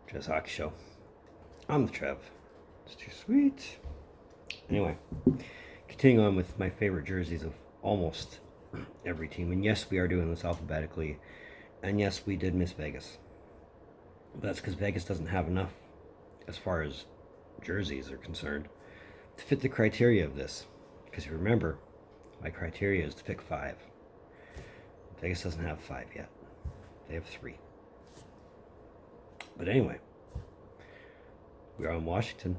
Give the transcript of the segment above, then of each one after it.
Trevs Hockey Show. I'm the Trev. It's too sweet. Anyway, continuing on with my favorite jerseys of almost every team. And yes, we are doing this alphabetically. And yes, we did miss Vegas. But that's because Vegas doesn't have enough, as far as jerseys are concerned, to fit the criteria of this. Because you remember, my criteria is to pick 5. Vegas doesn't have 5 yet. They have 3. But anyway, we are in Washington.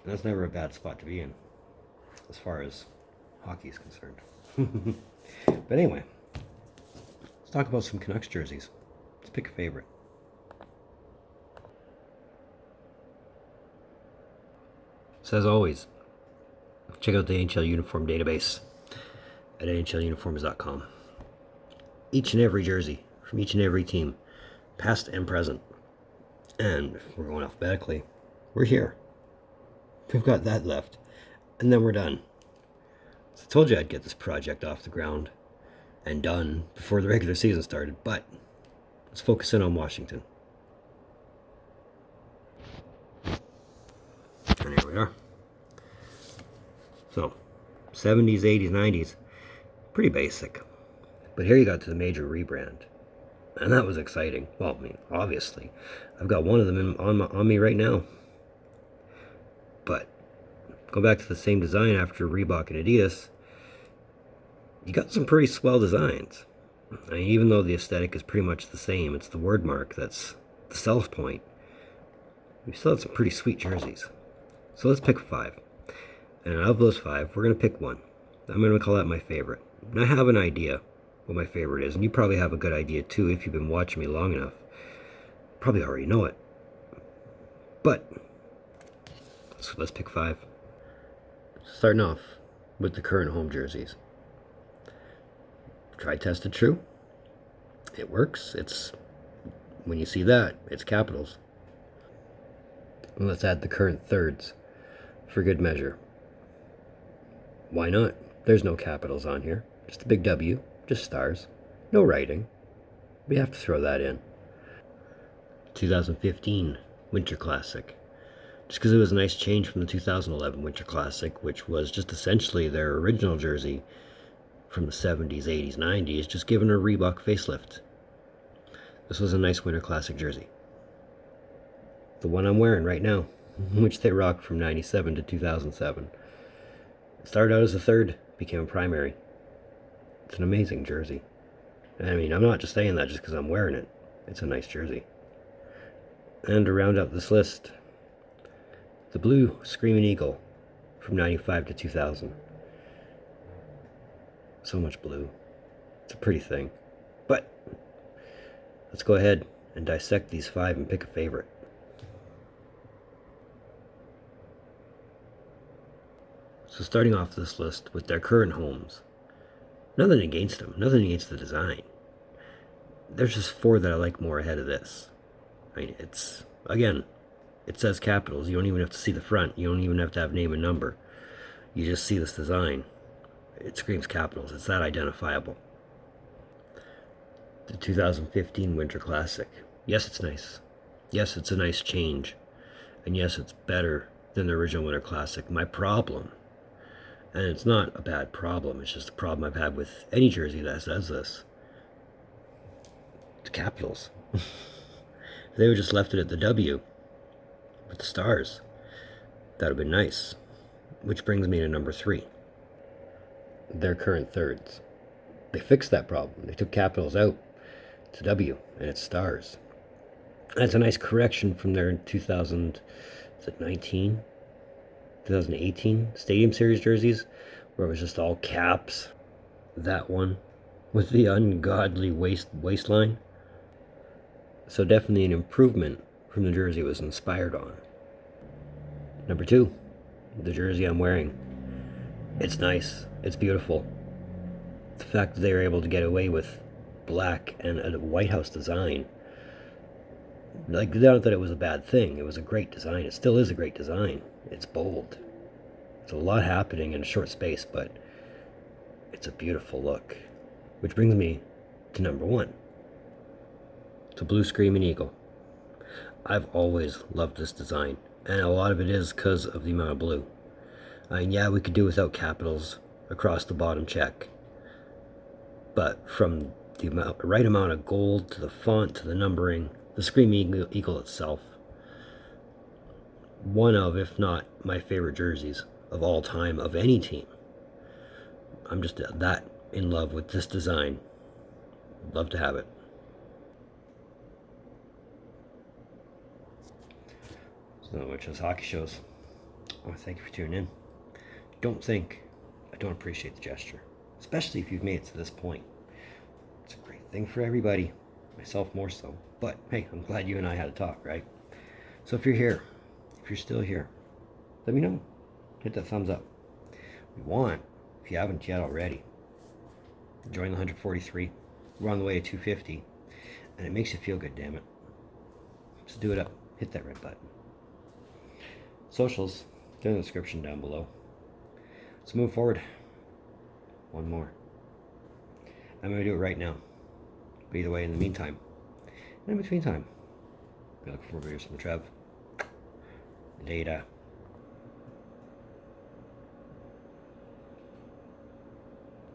And that's never a bad spot to be in, as far as hockey is concerned. But anyway, let's talk about some Canucks jerseys. Let's pick a favorite. So as always, check out the NHL uniform database at nhluniforms.com. Each and every jersey from each and every team, past and present. And if we're going alphabetically, we're here. We've got that left. And then we're done. So I told you I'd get this project off the ground and done before the regular season started, but let's focus in on Washington. And here we are. So, 70s, 80s, 90s, pretty basic. But here you got to the major rebrand. And that was exciting. Well, I mean, obviously. I've got one of them on me right now. But, go back to the same design after Reebok and Adidas. You got some pretty swell designs. I mean, even though the aesthetic is pretty much the same, it's the word mark that's the self point. We still have some pretty sweet jerseys. So let's pick 5. And out of those 5, we're going to pick one. I'm going to call that my favorite. And I have an idea what my favorite is. And you probably have a good idea too if you've been watching me long enough. Probably already know it. But, so let's pick 5. Starting off with the current home jerseys. Tried, tested, true. It works. It's, when you see that, it's capitals. And let's add the current thirds for good measure. Why not? There's no capitals on here. Just a big W, just stars. No writing. We have to throw that in. 2015 Winter Classic. Just because it was a nice change from the 2011 Winter Classic, which was just essentially their original jersey from the 70s, 80s, 90s, just given a Reebok facelift. This was a nice Winter Classic jersey. The one I'm wearing right now, which they rocked from 97 to 2007. It started out as a third, became a primary. It's an amazing jersey. I mean, I'm not just saying that just because I'm wearing it. It's a nice jersey. And to round out this list, the blue Screaming Eagle from 95 to 2000. So much blue. It's a pretty thing. But let's go ahead and dissect these 5 and pick a favorite. So starting off this list with their current homes. Nothing against them. Nothing against the design. There's just 4 that I like more ahead of this. I mean, it's, again, it says capitals. You don't even have to see the front. You don't even have to have name and number. You just see this design. It screams capitals. It's that identifiable. The 2015 Winter Classic. Yes, it's nice. Yes, it's a nice change. And yes, it's better than the original Winter Classic. My problem, and it's not a bad problem, it's just a problem I've had with any jersey that says this. It's capitals. If they would just left it at the W with the stars, that would have been nice. Which brings me to number 3. Their current thirds. They fixed that problem. They took capitals out. It's a W and it's stars. That's a nice correction from their 2019, 2018 Stadium Series jerseys, where it was just all caps. That one with the ungodly waistline. So definitely an improvement from the jersey it was inspired on. Number 2, the jersey I'm wearing. It's nice. It's beautiful. The fact that they were able to get away with black and a White House design. Like, not that it was a bad thing. It was a great design. It still is a great design. It's bold. It's a lot happening in a short space, but it's a beautiful look. Which brings me to number 1. The blue Screaming Eagle I've always loved this design, and a lot of it is because of the amount of blue. And yeah, we could do without capitals across the bottom check, but from the right amount of gold to the font to the numbering, the Screaming Eagle itself, one of, if not my favorite jerseys of all time of any team. I'm just that in love with this design. Love to have it. So, which is hockey shows. Oh, thank you for tuning in. Don't think I don't appreciate the gesture, especially if you've made it to this point. It's a great thing for everybody, myself more so. But hey, I'm glad you and I had a talk, right? So if you're here, if you're still here, let me know. Hit that thumbs up. We want, if you haven't yet already, join the 143. We're on the way to 250, and it makes you feel good, damn it. So do it up. Hit that red button. Socials, they're in the description down below. So move forward. One more. I'm going to do it right now. But either way, in the meantime, in between time, be looking for more videos from Trev. Later.